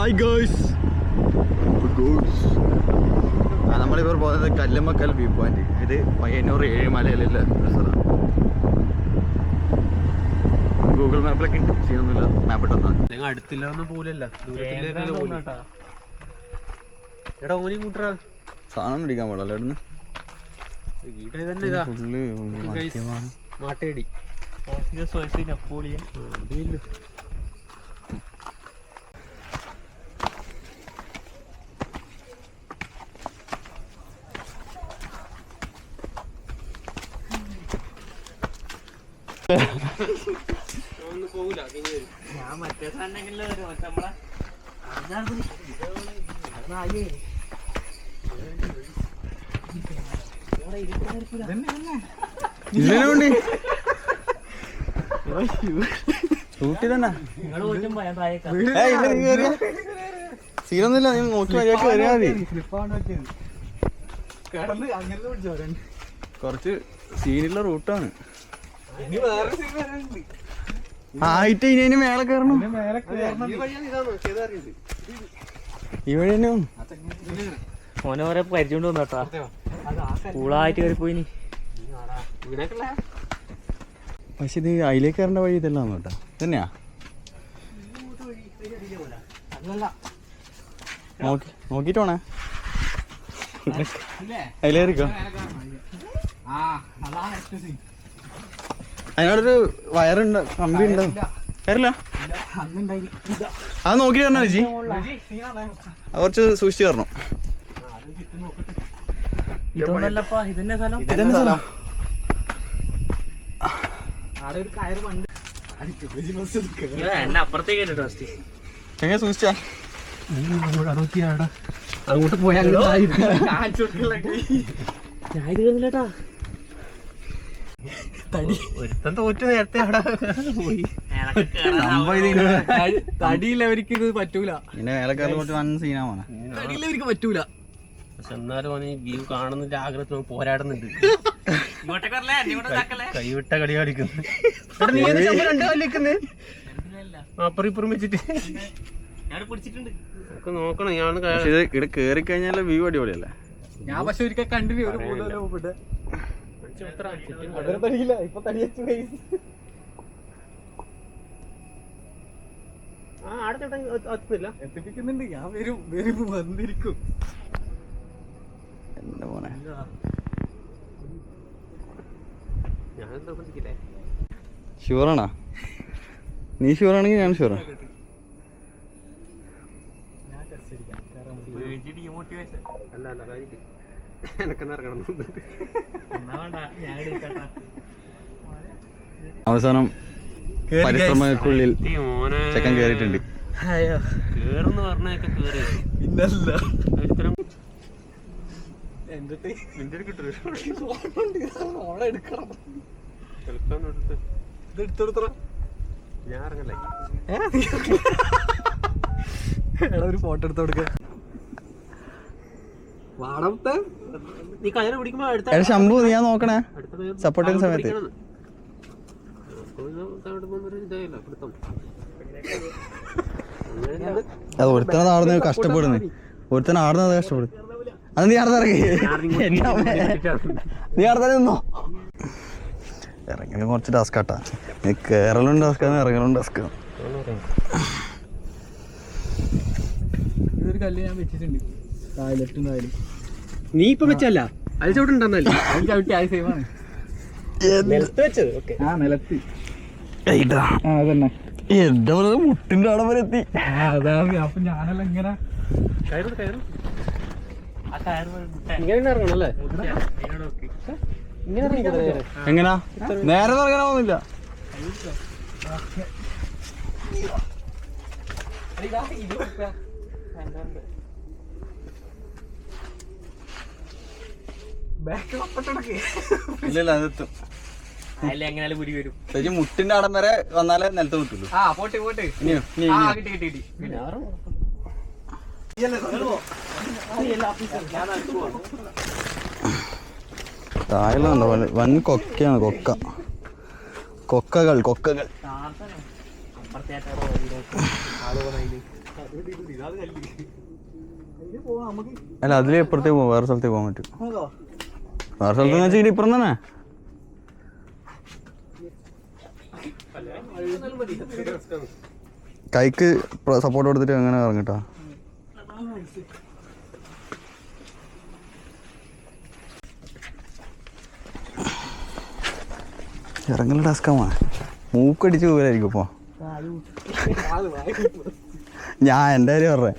Hi girls, നമ്മളിപ്പോൾ പോകുന്നത് കല്ലുമ്മക്കൽ view point. ഇത് പയ്യന്നൂർ ഏഴുമലയിലുള്ള ഒരു സ്ഥലമാണ്. ഗൂഗിൾ മാപ്പിലൊക്കെ ചെയ്യുന്നില്ല, മാപ്പ് ഇട്ടാ അടുത്തില്ല പോലല്ല എടാ ഓനി കൂട്ടറാ സാധനം പിടിക്കാൻ പാടില്ല. ഇവിടുന്ന് മാട്ടേടി നെപ്പോളിയൻ പോകൂല. ഞാൻ മറ്റേ സാധനങ്ങളിൽ നമ്മളെ സീനൊന്നുമില്ല, നീ നോക്കി മര്യാദക്ക് വരാ മതി. കുറച്ച് സീനുള്ള റൂട്ടാണ്. ആയിട്ട് ഇനി മേലെ കയറണം. ഈ വഴി തന്നെ ഓനെ ഓരോ പരിചയം വന്നോട്ടാ. കൂളായിട്ട് കയറി പോയിനി. പക്ഷെ ഇത് അതിലേക്ക് കയറേണ്ട വഴി ഇതെല്ലാം കേട്ടോ. തന്നെയാ നോക്കിട്ട് വേണേ അതിലേറിക്കോ. അതിനോടൊരു വയറുണ്ട്, കമ്പി ഉണ്ടോ? കയറില്ല, അത് നോക്കി തരണോ ചേച്ചി? അത് കുറച്ച് സൂക്ഷിച്ച് കയറണം. ഇതെന്നെ സ്ഥലം. എങ്ങനെ സൂക്ഷിച്ചാ? അങ്ങോട്ട് പോയാ ഒരുത്തൻ തോറ്റു നേരത്തെ പോയി. തടിയില്ലവർക്ക് ഇത് പറ്റൂല. തടിയില്ലവർക്ക് പറ്റൂല. പക്ഷെ എന്നാലും ഓന് വ്യൂ കാണുന്ന ആഗ്രഹത്തിൽ പോരാടുന്നുണ്ട്. കൈവിട്ട കടി കാണിക്കുന്നു. അപ്പുറം ഇപ്പുറം വെച്ചിട്ട് നോക്കണം. ഇവിടെ കേറി കഴിഞ്ഞാൽ വ്യൂ അടിപൊളിയല്ലേ? ഞാൻ പക്ഷെ ഒരിക്കൽ കണ്ടിന്യൂ എത്തിപ്പിക്കുന്നുണ്ട്. ഞാൻ വരും വന്നിരിക്കും. എന്റെ മോനെ ഷുവറാണോ? നീ ഷുവറാണെങ്കിൽ ഞാൻ ഷുവറാ. അവസാനം പരിശ്രമങ്ങൾക്കുള്ളിൽ ചെക്കൻ കേറിയിട്ടുണ്ട്. കേറുന്ന് പറഞ്ഞൊക്കെ കേറി ഞാൻ ഇറങ്ങല്ലേ. ഒരു ഫോട്ടോ എടുത്ത് കൊടുക്ക. നീ കയറ് പിടിക്കുമ്പോ ശംഭു നീ ഞാൻ നോക്കണേ സപ്പോർട്ട് ചെയ്യുന്ന സമയത്ത്. അത് ഒരുത്തനെ ആടുന്നത് കഷ്ടപ്പെടുന്നു. ഒരുത്തനെ ആടുന്നത് കഷ്ടപ്പെടും. അത് നീ ആടുന്നിറങ്ങി, നീ ആടുന്ന നിന്നോ. ഇറങ്ങി കുറച്ച് ടാസ്ക് ആട്ടാ. നീ കേരളം ടാസ്ക്കാണ്, ഇറങ്ങലും ടാസ്ക്കാണ്. ഇതൊരു കല്ല് ഞാൻ വെച്ചിട്ടുണ്ട്. നീ ഇപ്പൊ വെച്ചല്ല, അത് ചവിട്ടുണ്ടെന്നല്ലേ? ചവിട്ടി ആ സെയിമാണ്. നിലത്ത് വെച്ചത്. നിലത്ത് അതന്നെ. എന്റെ മുട്ടിന്റെ അവിടെ വരെ എത്തി. അതാണ്. അപ്പൊ ഞാനല്ല ഇങ്ങനെ ഇങ്ങനെ ഇറങ്ങണല്ലേ? എങ്ങനാ നേരെ ഇറങ്ങാനൊന്നുമില്ല. ഇല്ലല്ല അതെത്തും. മുട്ടിന്റെ അടം വരെ വന്നാലേ നിലത്ത് കിട്ടുള്ളൂ. താഴെയുണ്ടോ വൻ കൊക്കയാണ്. കൊക്കകൾ അല്ല അതില് എപ്പുറത്തേക്ക് പോകാം, വേറെ സ്ഥലത്തേക്ക് പോകാൻ പറ്റും. വേറെ സ്ഥലത്ത് വെച്ചാൽ ഇപ്പുറം തന്നെ. കൈക്ക് സപ്പോർട്ട് കൊടുത്തിട്ട് എങ്ങനെ ഇറങ്ങിട്ടാ. ഇറങ്ങൽ ടാസ്കാമാ, മൂക്കടിച്ച് പോലായിരിക്കും ഇപ്പൊ. ഞാൻ എൻ്റെ കാര്യം പറഞ്ഞേ.